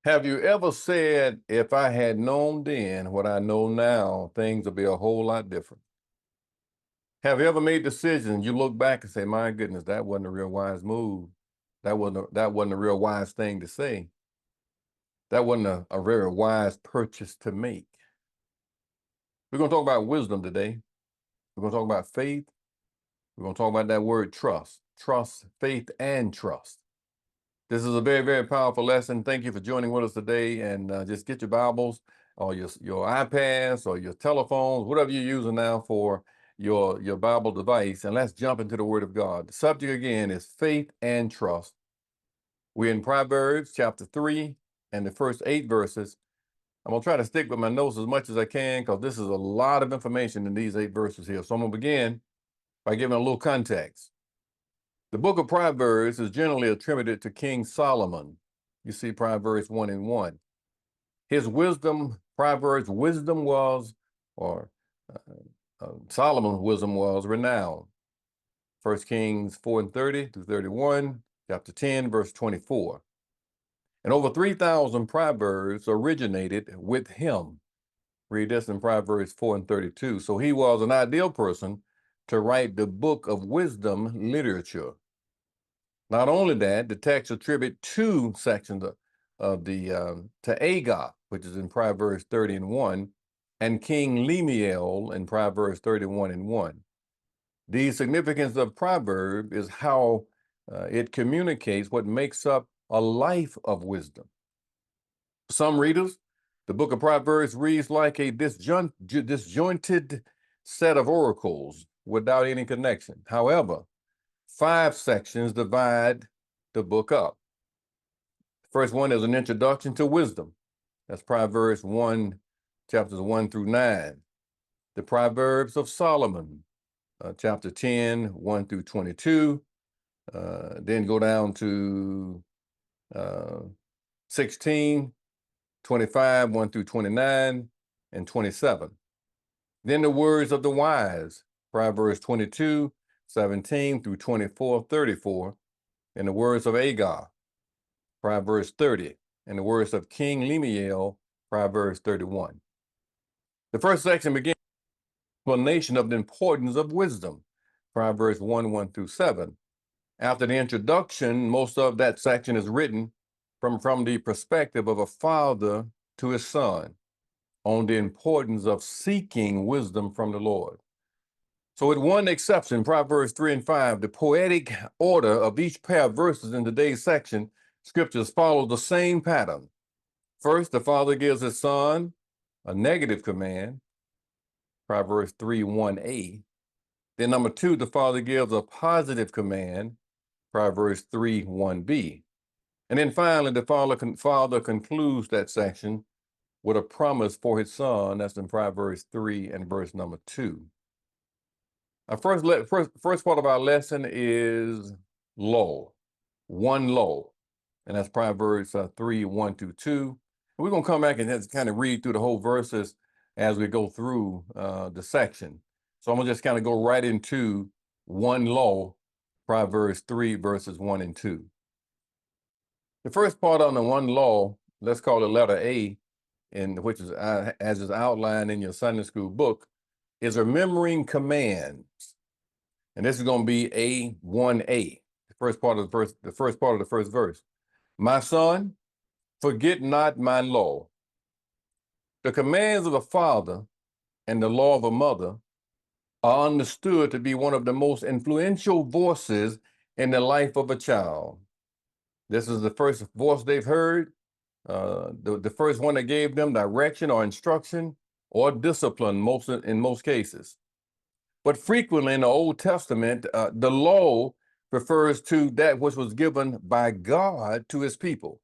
Have you ever said, if I had known then what I know now, things would be a whole lot different? Have you ever made decisions you look back and say, my goodness, that wasn't a real wise move. That wasn't a real wise thing to say. That wasn't a very wise purchase to make. We're going to talk about wisdom today. We're going to talk about faith. We're going to talk about that word trust. Trust, faith, and trust. This is a very, very powerful lesson. Thank you for joining with us today. And just get your Bibles or your iPads or your telephones, whatever you're using now for your Bible device. And let's jump into the Word of God. The subject again is faith and trust. We're in Proverbs chapter 3 and the first 8 verses. I'm going to try to stick with my notes as much as I can because this is a lot of information in these 8 verses here. So I'm going to begin by giving a little context. The book of Proverbs is generally attributed to King Solomon. You see Proverbs 1 and 1. His wisdom, Proverbs' wisdom was, or Solomon's wisdom was renowned. 1 Kings 4 and 30 through 31, chapter 10, verse 24. And over 3,000 Proverbs originated with him. Read this in Proverbs 4 and 32. So he was an ideal person to write the book of wisdom literature. Not only that, the text attribute 2 sections to Agag, which is in Proverbs 30 and 1, and King Lemuel in Proverbs 31 and 1. The significance of proverb is how it communicates what makes up a life of wisdom. Some readers, the book of Proverbs reads like a disjointed set of oracles without any connection. However, 5 sections divide the book up. The first one is an introduction to wisdom. That's Proverbs 1, chapters 1 through 9. The Proverbs of Solomon, chapter 10, 1 through 22. Then go down to 16, 25, 1 through 29, and 27. Then the words of the wise, Proverbs 22, 17 through 24, 34, and the words of Agag, Proverbs 30, and the words of King Lemuel, Proverbs 31. The first section begins with an explanation of the importance of wisdom, Proverbs 1, 1 through 7. After the introduction, most of that section is written from the perspective of a father to his son on the importance of seeking wisdom from the Lord. So with one exception, Proverbs 3 and 5, the poetic order of each pair of verses in today's section, scriptures follow the same pattern. First, the father gives his son a negative command, Proverbs 3, 1a. Then number 2, the father gives a positive command, Proverbs 3, 1b. And then finally, the father concludes that section with a promise for his son. That's in Proverbs 3 and verse number 2. Our first part of our lesson is law, one law, and that's Proverbs 3, 1 through 2. And we're going to come back and just kind of read through the whole verses as we go through the section. So I'm going to just kind of go right into one law, Proverbs 3, verses 1 and 2. The first part on the one law, let's call it letter A, which is as is outlined in your Sunday school book, is remembering commands. And this is going to be A1A, the first part of the first verse. My son, forget not my law. The commands of a father and the law of a mother are understood to be one of the most influential voices in the life of a child. This is the first voice they've heard, the first one that gave them direction or instruction or discipline in most cases. But frequently in the Old Testament, the law refers to that which was given by God to his people.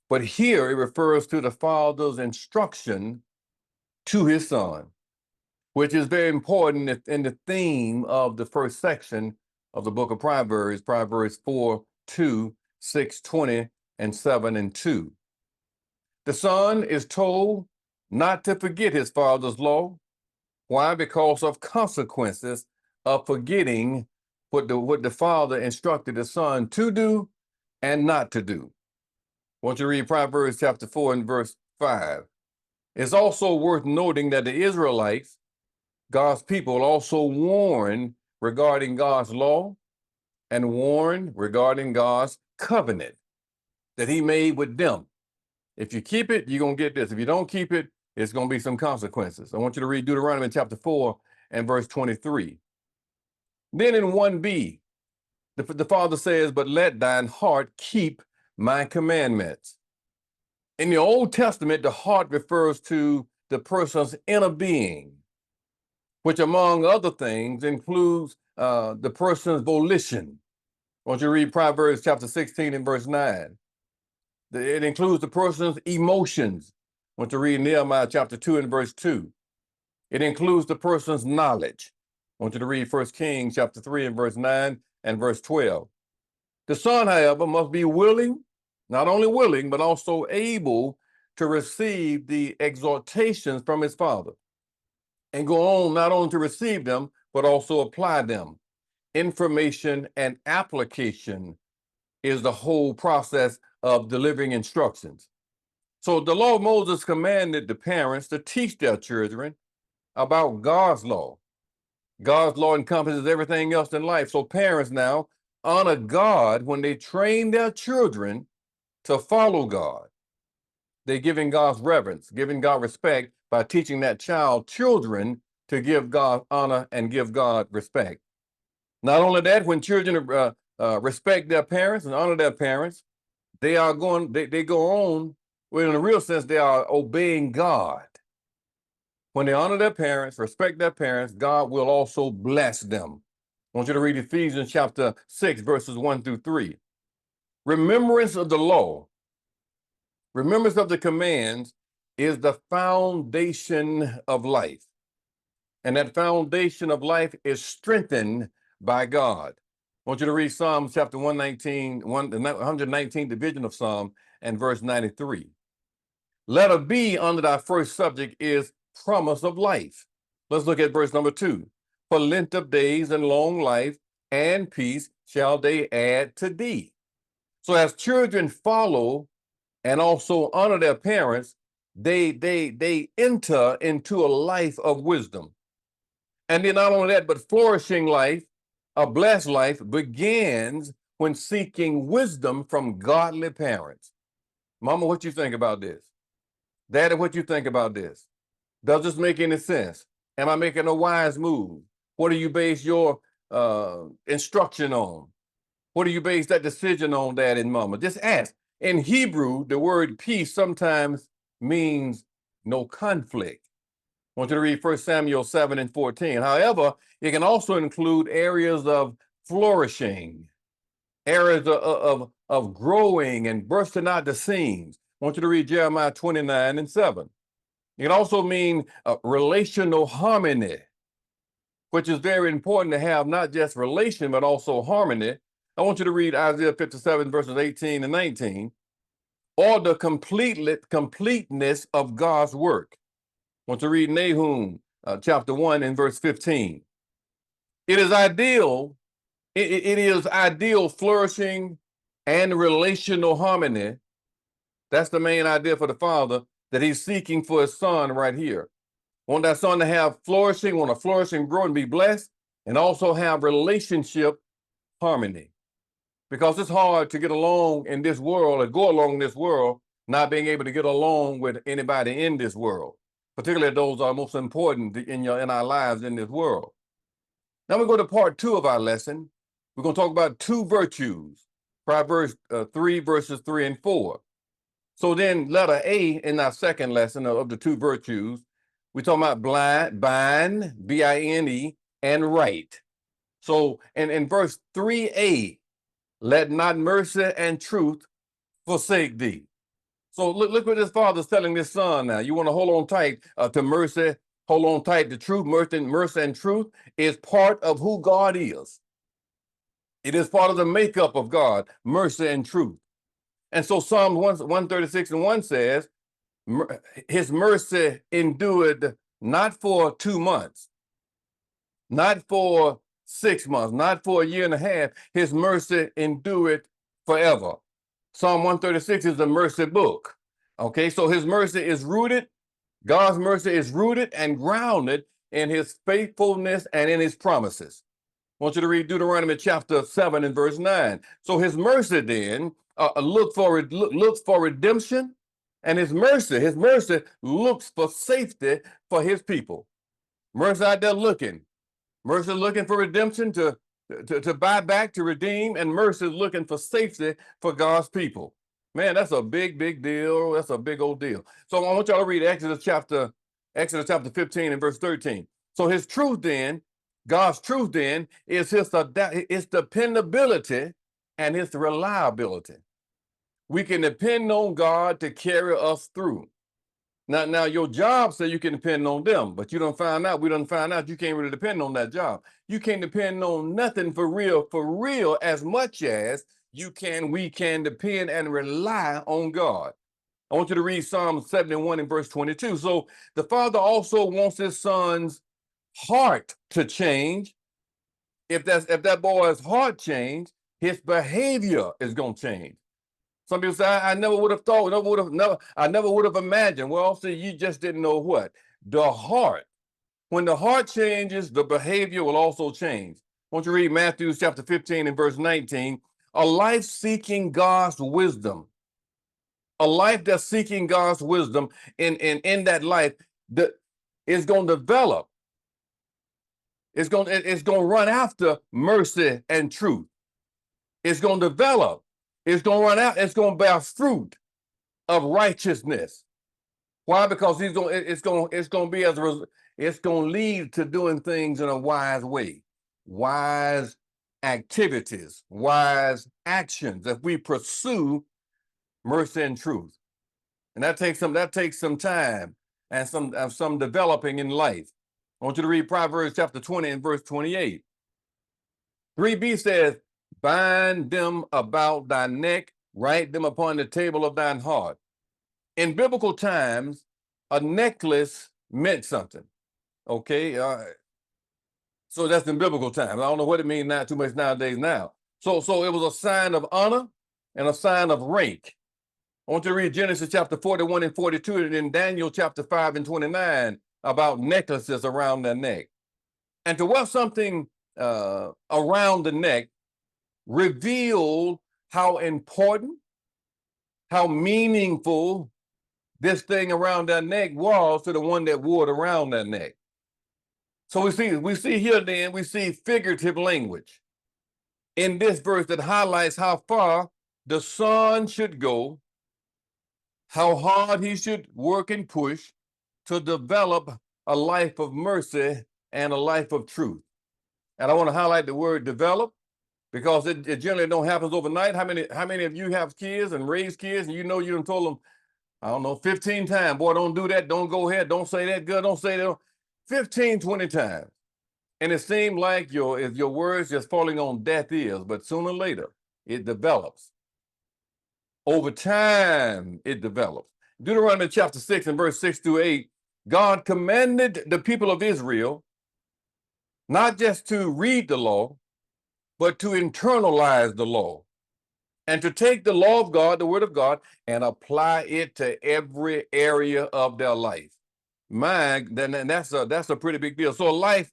But here it refers to the father's instruction to his son, which is very important in the theme of the first section of the book of Proverbs, Proverbs 4, 2, 6, 20, and 7 and 2. The son is told not to forget his father's law. Why? Because of consequences of forgetting what the father instructed the son to do and not to do. want you to read Proverbs chapter 4 and verse 5. It's also worth noting that the Israelites, God's people, also warn regarding God's law and warn regarding God's covenant that he made with them. If you keep it, you're going to get this. If you don't keep it, it's going to be some consequences. I want you to read Deuteronomy chapter 4 and verse 23. Then in 1b, the Father says, but let thine heart keep my commandments. In the Old Testament, the heart refers to the person's inner being, which among other things includes the person's volition. I want you to read Proverbs chapter 16 and verse 9. It includes the person's emotions. I want you to read Nehemiah chapter 2 and verse 2. It includes the person's knowledge. I want you to read 1 Kings chapter 3 and verse 9 and verse 12. The son, however, must be willing, not only willing, but also able to receive the exhortations from his father and go on not only to receive them, but also apply them. Information and application is the whole process of delivering instructions. So the law of Moses commanded the parents to teach their children about God's law. God's law encompasses everything else in life. So parents now honor God when they train their children to follow God. They're giving God's reverence, giving God respect by teaching that children to give God honor and give God respect. Not only that, when children respect their parents and honor their parents, they go on, well, in a real sense, they are obeying God. When they honor their parents, respect their parents, God will also bless them. I want you to read Ephesians chapter 6, verses 1 through 3. Remembrance of the law, remembrance of the commands is the foundation of life. And that foundation of life is strengthened by God. I want you to read Psalms chapter 119, the 119th division of Psalm and verse 93. Letter B under thy first subject is promise of life. Let's look at verse number 2. For length of days and long life and peace shall they add to thee. So as children follow and also honor their parents, they enter into a life of wisdom. And then not only that, but flourishing life, a blessed life, begins when seeking wisdom from godly parents. Mama, what you think about this? Daddy, what you think about this? Does this make any sense? Am I making a wise move? What do you base your instruction on? What do you base that decision on, Dad and Mama? Just ask. In Hebrew, the word peace sometimes means no conflict. I want you to read 1 Samuel 7 and 14. However, it can also include areas of flourishing, areas of growing and bursting out the seams. I want you to read Jeremiah 29 and 7. It can also mean relational harmony, which is very important to have not just relation, but also harmony. I want you to read Isaiah 57 verses 18 and 19, or the completeness of God's work. I want to read Nahum chapter 1 and verse 15. It is ideal flourishing and relational harmony. That's the main idea for the Father that he's seeking for his son right here. Want that son to have flourishing, want to flourish and grow and be blessed, and also have relationship harmony. Because it's hard to get along in this world or go along in this world, not being able to get along with anybody in this world, particularly those are most important in our lives in this world. Now we go to part 2 of our lesson. We're going to talk about 2 virtues, Proverbs 3 verses 3 and 4. So then letter A in our second lesson of the 2 virtues, we're talking about bind, B-I-N-E, and right. So in verse 3a, let not mercy and truth forsake thee. So look what this father's telling this son now. You want to hold on tight to mercy, hold on tight to truth. Mercy and truth is part of who God is. It is part of the makeup of God, mercy and truth. And so Psalm 136 and 1 says, his mercy endured not for 2 months, not for 6 months, not for a year and a half. His mercy endured forever. Psalm 136 is a mercy book. Okay, so his mercy is rooted, God's mercy is rooted and grounded in his faithfulness and in his promises. I want you to read Deuteronomy chapter 7 and verse 9. So his mercy then looks for redemption, and his mercy looks for safety for his people. Mercy out there looking. Mercy looking for redemption to buy back, to redeem, and mercy looking for safety for God's people. Man, that's a big, big deal. That's a big old deal. So I want y'all to read Exodus chapter 15 and verse 13. So his truth then, God's truth then, is his dependability and his reliability. We can depend on God to carry us through. Now, your job says you can depend on them, but we done find out you can't really depend on that job. You can't depend on nothing for real, as much as we can depend and rely on God. I want you to read Psalm 71 and verse 22. So the Father also wants his son's heart to change. If that boy's heart changed, his behavior is going to change. Some people say, I never would have thought, I never would have imagined. Well, see, you just didn't know what? The heart. When the heart changes, the behavior will also change. I want you to read Matthew chapter 15 and verse 19. A life seeking God's wisdom. A life that's seeking God's wisdom in that life that is going to develop. It's going to run after mercy and truth. It's going to develop. It's going to run out. It's going to bear fruit of righteousness. Why? Because it's going to lead to doing things in a wise way, wise activities, wise actions. If we pursue mercy and truth, and that takes some time and some developing in life. I want you to read Proverbs chapter 20 and verse 28. 3b says, bind them about thy neck, write them upon the table of thine heart. In biblical times, a necklace meant something. Okay, so that's in biblical times. I don't know what it means now too much nowadays now. So it was a sign of honor and a sign of rank. I want you to read Genesis chapter 41 and 42, and then Daniel chapter 5 and 29 about necklaces around their neck. And to wear something around the neck revealed how important, how meaningful this thing around their neck was to the one that wore it around their neck. So we see here then, we see figurative language in this verse that highlights how far the son should go, how hard he should work and push to develop a life of mercy and a life of truth. And I want to highlight the word develop, because it generally don't happen overnight. How many of you have kids and raise kids, and you done told them, I don't know, 15 times, boy, don't do that, don't go ahead, don't say that, good, don't say that, 15, 20 times. And it seemed like your words just falling on deaf ears, but sooner or later, it develops. Over time, it develops. Deuteronomy chapter 6 and verse 6 through 8, God commanded the people of Israel not just to read the law, but to internalize the law and to take the law of God, the word of God, and apply it to every area of their life. Then that's a pretty big deal. So a life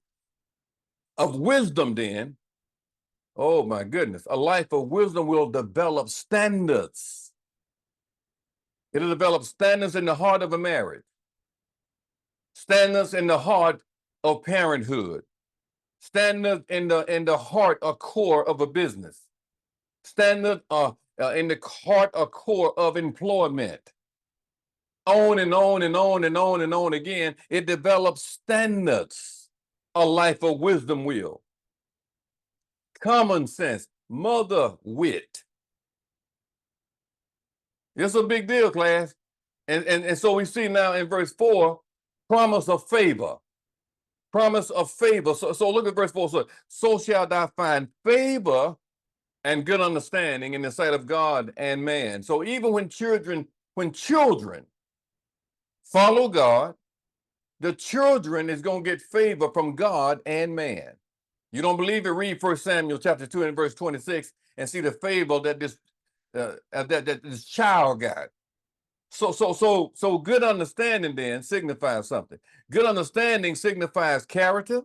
of wisdom then, oh my goodness, a life of wisdom will develop standards. It'll develop standards in the heart of a marriage, standards in the heart of parenthood, standards in the heart or core of a business, standard in the heart or core of employment. On and on and on and on and on again, it develops standards. A life of wisdom will. Common sense, mother wit. It's a big deal, class. And so we see now in verse 4, promise of favor. Promise of favor. So look at verse 4. So shall thou find favor and good understanding in the sight of God and man. So even when children follow God, the children is going to get favor from God and man. You don't believe it? Read 1 Samuel chapter 2 and verse 26 and see the favor that that this child got. So good understanding then signifies something. Good understanding signifies character.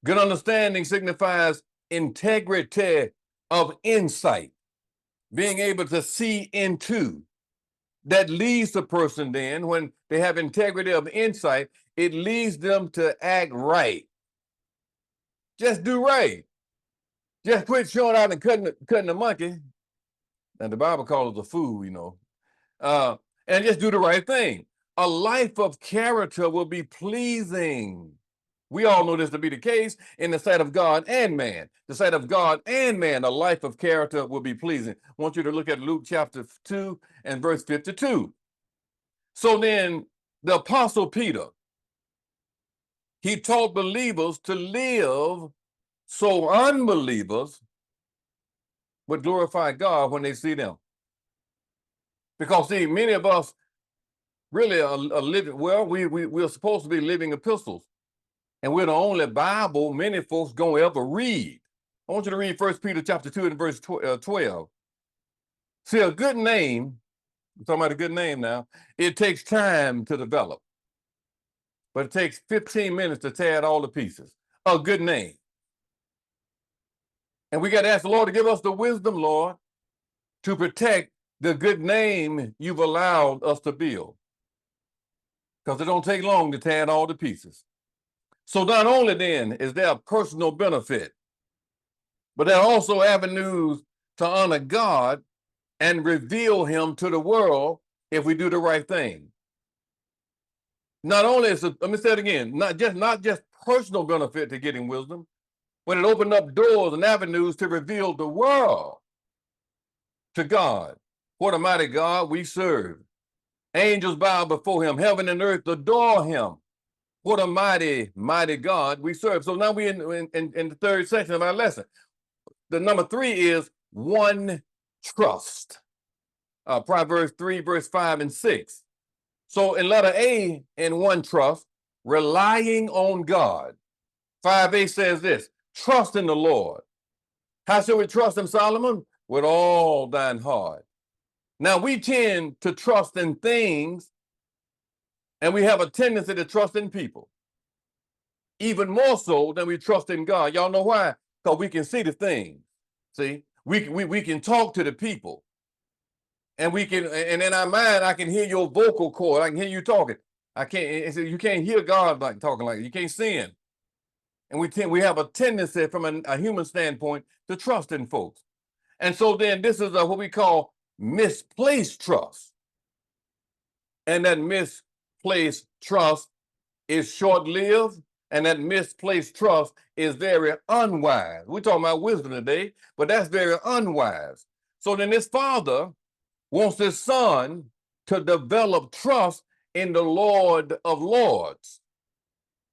Good understanding signifies integrity of insight, being able to see into. That leads the person then, when they have integrity of insight, it leads them to act right. Just do right. Just quit showing out and cutting the monkey. And the Bible calls it a fool, and just do the right thing. A life of character will be pleasing. We all know this to be the case in the sight of God and man. The sight of God and man, a life of character will be pleasing. I want you to look at Luke chapter 2 and verse 52. So then the Apostle Peter, he taught believers to live so unbelievers would glorify God when they see them. Because see, many of us really are living, well, we're supposed to be living epistles. And we're the only Bible many folks gonna ever read. I want you to read 1 Peter chapter 2 and verse 12. See, a good name, I'm talking about a good name now, it takes time to develop. But it takes 15 minutes to tear it all to pieces. A good name. And we got to ask the Lord to give us the wisdom, Lord, to protect the good name you've allowed us to build. Because it don't take long to tear it all to pieces. So not only then is there a personal benefit, but there are also avenues to honor God and reveal him to the world if we do the right thing. Not only is it, let me say it again, not just personal benefit to getting wisdom, but it opened up doors and avenues to reveal the world to God. What a mighty God we serve. Angels bow before him, heaven and earth adore him. What a mighty, mighty God we serve. So now we're in the third section of our lesson. The number 3 is one trust. Proverbs 3, verse 5 and 6. So in letter A, in one trust, relying on God. 5a says this, trust in the Lord. How should we trust him, Solomon? With all thine heart. Now we tend to trust in things, and we have a tendency to trust in people. Even more so than we trust in God. Y'all know why? Because we can see the things. See, we can talk to the people. And we can, and in our mind, I can hear your vocal cord. I can hear you talking. I can't, you can't hear God like talking like that. You can't see him. And we have a tendency from a human standpoint to trust in folks. And so then this is what we call misplaced trust. And that misplaced trust is short-lived, and that misplaced trust is very unwise. We're talking about wisdom today, but that's very unwise. So then this father wants his son to develop trust in the Lord of Lords,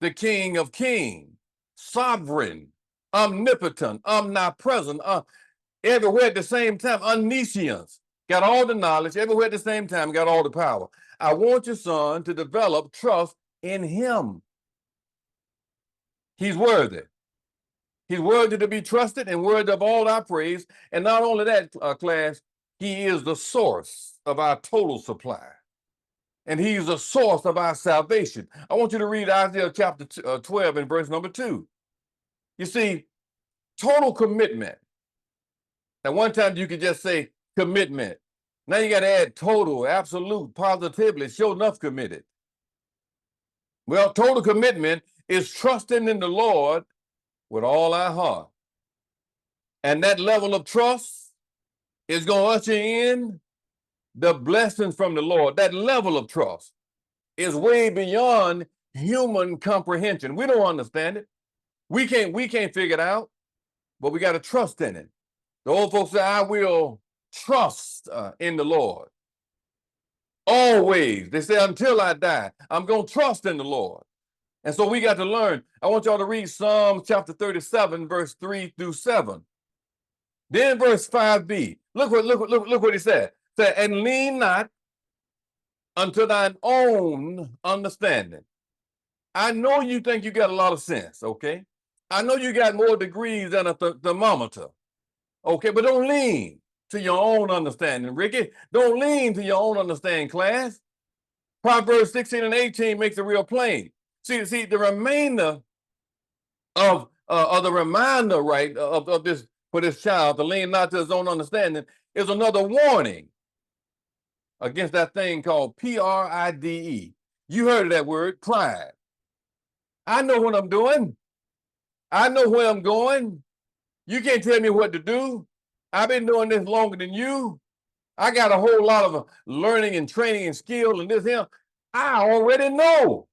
the King of Kings, sovereign, omnipotent, omnipresent, everywhere at the same time, omniscience, got all the knowledge, everywhere at the same time, got all the power. I want your son to develop trust in him. He's worthy. He's worthy to be trusted and worthy of all our praise. And not only that, class, he is the source of our total supply. And he's the source of our salvation. I want you to read Isaiah chapter 12 and verse number 2. You see, total commitment. At one time you could just say commitment. Now you got to add total, absolute, positively, sure enough committed. Well, total commitment is trusting in the Lord with all our heart. And that level of trust is going to usher in the blessings from the Lord. That level of trust is way beyond human comprehension. We don't understand it. We can't figure it out, but we got to trust in it. The old folks say, I will trust in the Lord. Always. They say, until I die, I'm going to trust in the Lord. And so we got to learn. I want y'all to read Psalm chapter 37, verse 3 through 7. Then verse 5b. Look what he said. Say, and lean not unto thine own understanding. I know you think you got a lot of sense, okay? I know you got more degrees than a thermometer, okay? But don't lean. to your own understanding, Ricky. Don't lean to your own understanding, class. Proverbs 16 and 18 makes it real plain. See, the remainder of the reminder, right, of this for this child to lean not to his own understanding is another warning against that thing called pride. You heard of that word, pride. I know what I'm doing. I know where I'm going. You can't tell me what to do. I've been doing this longer than you. I got a whole lot of learning and training and skill and this here. I already know.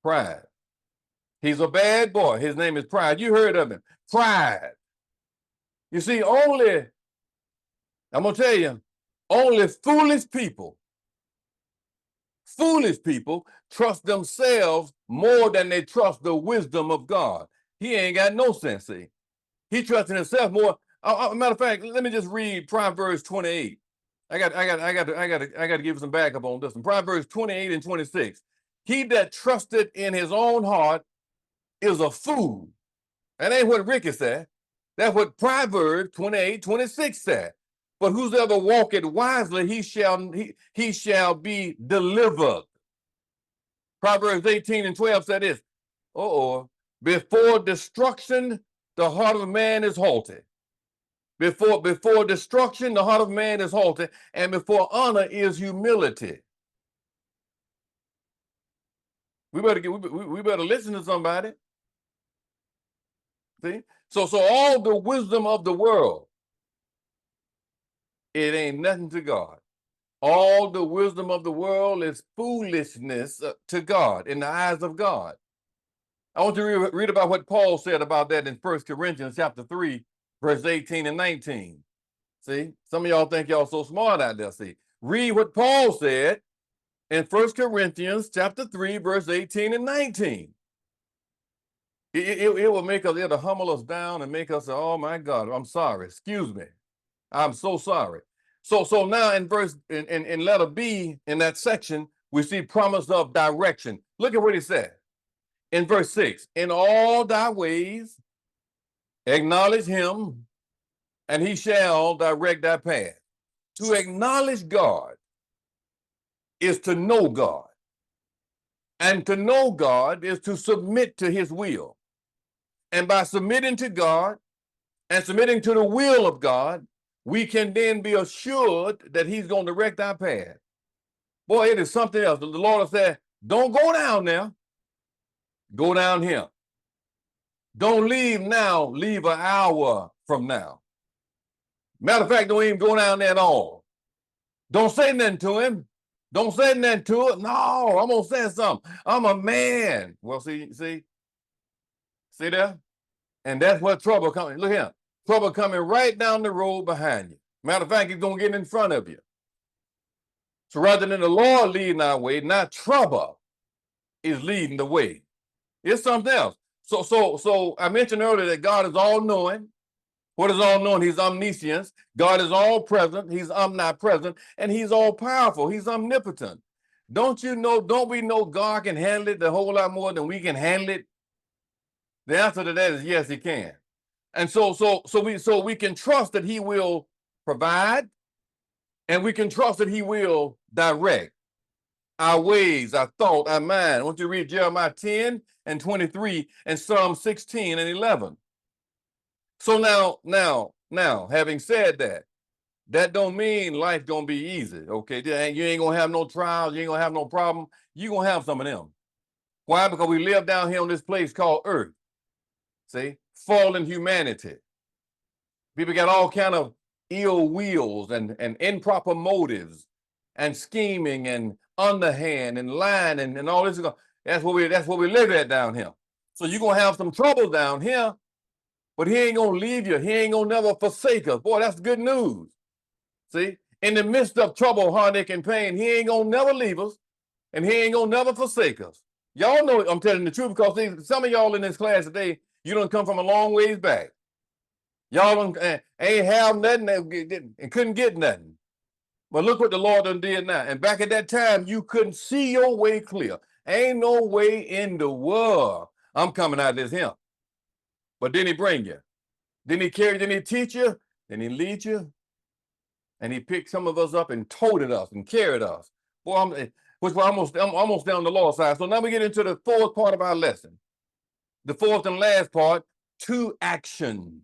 Pride. He's a bad boy. His name is Pride. You heard of him. Pride. You see, I'm going to tell you, only foolish people trust themselves more than they trust the wisdom of God. He ain't got no sense, see. He trusting himself more. Matter of fact, let me just read Proverbs 28. I got to give some backup on this one. Proverbs 28 and 26. He that trusted in his own heart is a fool. That ain't what Ricky said. That's what Proverbs 28, 26 said. But whosoever walketh wisely, he shall be delivered. Proverbs 18 and 12 said this. Before destruction, the heart of man is haughty. Before destruction, the heart of man is haughty, and before honor is humility. We better listen to somebody. See? So all the wisdom of the world, it ain't nothing to God. All the wisdom of the world is foolishness to God, in the eyes of God. I want you to read about what Paul said about that in 1 Corinthians chapter 3, verse 18 and 19. See, some of y'all think y'all so smart out there. See, read what Paul said in 1 Corinthians chapter 3, verse 18 and 19. It will make us, it'll humble us down and make us say, oh my God, I'm sorry, excuse me. I'm so sorry. So now in letter B, in that section, we see promise of direction. Look at what he said. In verse 6, in all thy ways, acknowledge him, and he shall direct thy path. To acknowledge God is to know God. And to know God is to submit to his will. And by submitting to God and submitting to the will of God, we can then be assured that he's going to direct our path. Boy, it is something else. The Lord said, don't go down there. Go down here. Don't leave now, leave an hour from now. Matter of fact, don't even go down there at all. Don't say nothing to him. Don't say nothing to it. No, I'm going to say something. I'm a man. Well, see there? And that's where trouble coming. Look here. Trouble coming right down the road behind you. Matter of fact, he's going to get in front of you. So rather than the Lord leading our way, not trouble is leading the way. It's something else. So I mentioned earlier that God is all-knowing. What is all-knowing? He's omniscient. God is all-present. He's omnipresent. And he's all-powerful. He's omnipotent. Don't we know God can handle it a whole lot more than we can handle it? The answer to that is yes, he can. And so we can trust that he will provide, and we can trust that he will direct our ways, our thought, our mind. I want you to read Jeremiah 10 and 23 and Psalm 16 and 11. So now, having said that, that don't mean life gonna be easy, okay? You ain't gonna have no trials, you ain't gonna have no problem. You gonna have some of them. Why? Because we live down here on this place called Earth. See, fallen humanity. People got all kind of ill wills and improper motives and scheming and underhand and lying and all this. That's what we live at down here. So you're gonna have some trouble down here, but he ain't gonna leave you. He ain't gonna never forsake us. Boy, that's good news. See, in the midst of trouble, heartache, and pain, he ain't gonna never leave us, and he ain't gonna never forsake us. Y'all know I'm telling the truth because some of y'all in this class today, you don't come from a long ways back. Y'all ain't have nothing and couldn't get nothing. But look what the Lord done did now. And back at that time, you couldn't see your way clear. Ain't no way in the world I'm coming out of this him. But then he bring you. Then he carry, then he teach you, and he leads you, and he picked some of us up and toted us and carried us. Boy, I'm almost down the Lord's side. So now we get into the fourth part of our lesson. The fourth and last part, 2 actions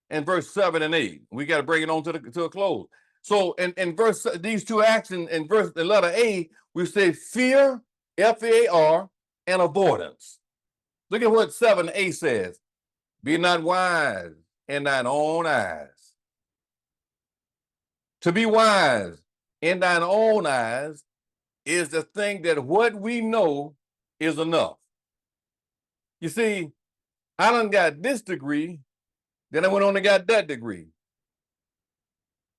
in verse 7 and 8. We got to bring it on to a close. So in verse, these 2 actions in verse, the letter A, we say fear, F-A-R, and avoidance. Look at what 7a says. Be not wise in thine own eyes. To be wise in thine own eyes is to think that what we know is enough. You see, I done got this degree, then I went on and got that degree.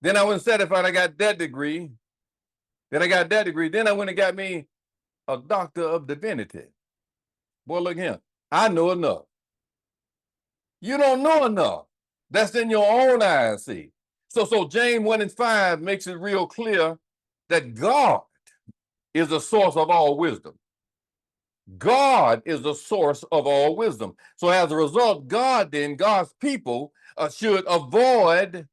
Then I wasn't satisfied, I got that degree. Then I got that degree. Then I went and got me a doctor of divinity. Boy, look here. I know enough. You don't know enough. That's in your own eyes, see. So James 1 and 5 makes it real clear that God is the source of all wisdom. God is the source of all wisdom. So as a result, God's people should avoid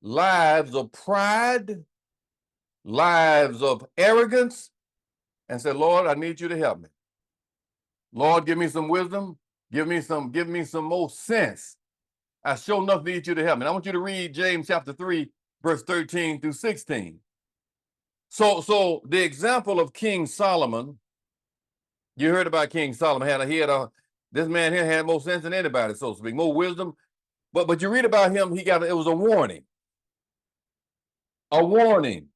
lives of pride, lives of arrogance, and say, Lord, I need you to help me. Lord, give me some wisdom. Give me some more sense. I sure enough need you to help me. And I want you to read James chapter 3, verse 13 through 16. So the example of King Solomon, you heard about King Solomon. This man here had more sense than anybody, so to speak, more wisdom. But you read about him, it was a warning. A warning.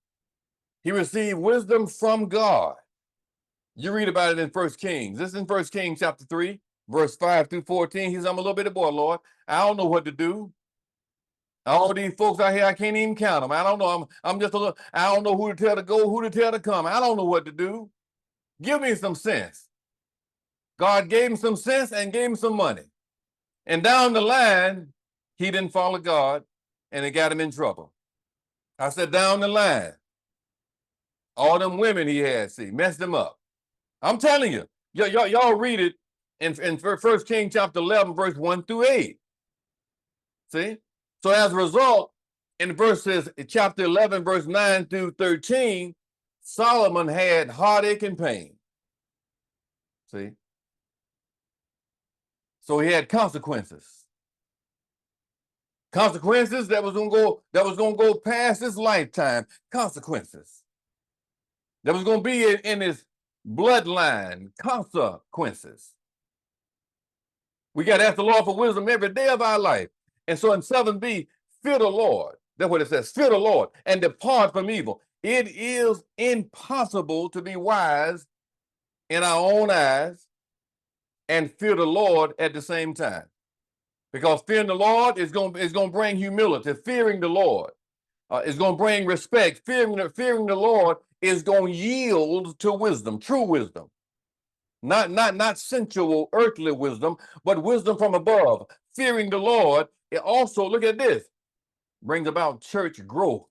He received wisdom from God. You read about it in 1 Kings. This is in 1 Kings chapter 3, verse 5 through 14. He says, I'm a little bitty boy, Lord. I don't know what to do. All these folks out here, I can't even count them. I don't know. I'm just I don't know who to tell to go, who to tell to come. I don't know what to do. Give me some sense. God gave him some sense and gave him some money. And down the line, he didn't follow God, and it got him in trouble. I said, down the line, all them women he had, messed him up. I'm telling you, y'all read it in 1 Kings chapter 11, verse 1 through 8. See? So as a result, in chapter 11, verse 9 through 13, Solomon had heartache and pain. See? So he had consequences. Consequences that was gonna go past his lifetime. Consequences. That was gonna be in his bloodline. Consequences. We got to ask the Lord for wisdom every day of our life. And so in 7b, fear the Lord. That's what it says. Fear the Lord and depart from evil. It is impossible to be wise in our own eyes and fear the Lord at the same time. Because fearing the Lord is going to bring humility. Fearing the Lord is going to bring respect. Fearing the Lord is going to yield to wisdom, true wisdom. Not sensual, earthly wisdom, but wisdom from above. Fearing the Lord, it also, look at this, brings about church growth.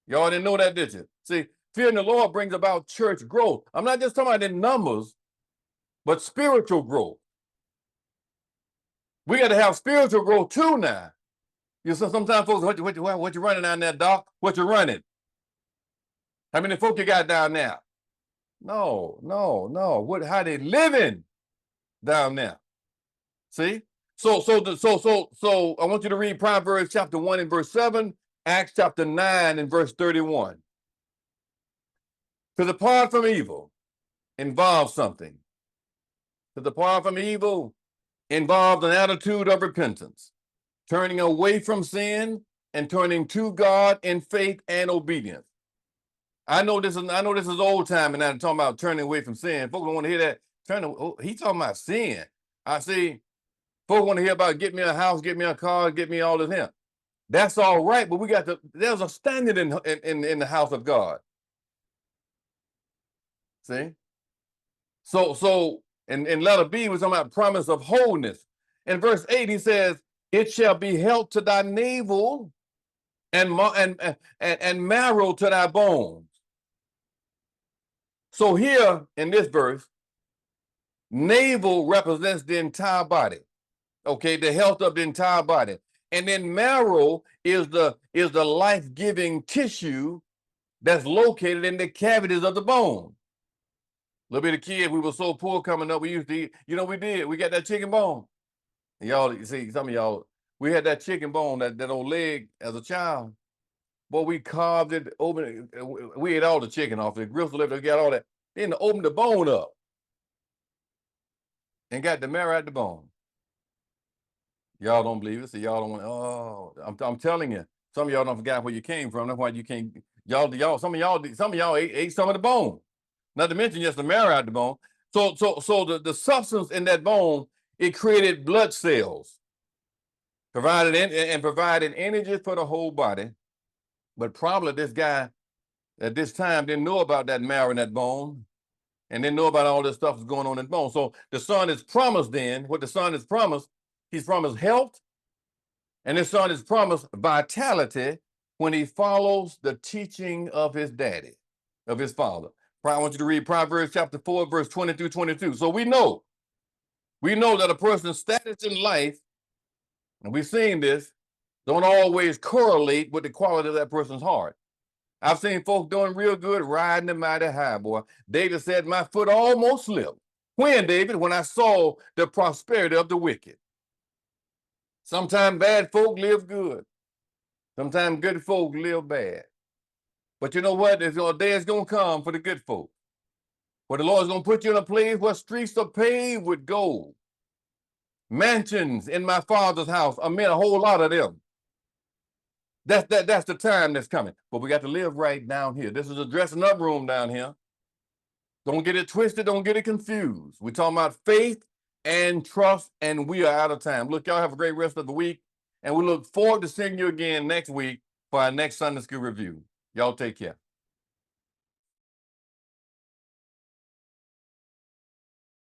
Y'all didn't know that, did you? See, fearing the Lord brings about church growth. I'm not just talking about in numbers, but spiritual growth. We got to have spiritual growth too now. You know, sometimes folks, what you running down there, Doc? What you running? How many folk you got down there? No. How they living down there? See? So I want you to read Proverbs chapter 1 and verse 7, Acts chapter 9 and verse 31. To depart from evil involves something. To depart from evil involves an attitude of repentance, turning away from sin and turning to God in faith and obedience. I know this is old time, and I'm talking about turning away from sin. Folks don't want to hear that. He's talking about sin. I see. Folks want to hear about get me a house, get me a car, get me all this here. That's all right, but there's a standard in the house of God. See? So in letter B, we're talking about promise of wholeness. In verse 8, he says, it shall be held to thy navel and marrow to thy bones. So here in this verse, navel represents the entire body. Okay, the health of the entire body. And then marrow is the life-giving tissue that's located in the cavities of the bone. Little bit of kid, we were so poor coming up, we used to eat, we did. We got that chicken bone. Y'all, you see, some of y'all, we had that chicken bone, that old leg as a child. Boy, we carved it, opened it, we ate all the chicken off the gristle, we got all that. Then opened the bone up and got the marrow at the bone. Y'all don't believe it, so y'all don't want, I'm telling you, some of y'all don't forget where you came from. That's why you can't, some of y'all ate some of the bone. Not to mention just the marrow out the bone. So the substance in that bone, it created blood cells, provided energy for the whole body. But probably this guy at this time didn't know about that marrow in that bone, and didn't know about all this stuff that's going on in the bone. So the son is promised then, what the son is promised, he's promised health, and the son is promised vitality when he follows the teaching of his daddy, of his father. I want you to read Proverbs chapter 4, verse 20 through 22. So we know that a person's status in life, and we've seen this, don't always correlate with the quality of that person's heart. I've seen folks doing real good, riding the mighty high, boy. David said, my foot almost slipped. When, David? When I saw the prosperity of the wicked. Sometimes bad folk live good. Sometimes good folk live bad. But you know what? There's a day is going to come for the good folk, where the Lord's going to put you in a place where streets are paved with gold. Mansions in my Father's house, I mean a whole lot of them. That's the time that's coming. But we got to live right down here. This is a dressing up room down here. Don't get it twisted. Don't get it confused. We're talking about faith and trust, and we are out of time. Look, y'all have a great rest of the week, and we look forward to seeing you again next week for our next Sunday School review. Y'all take care.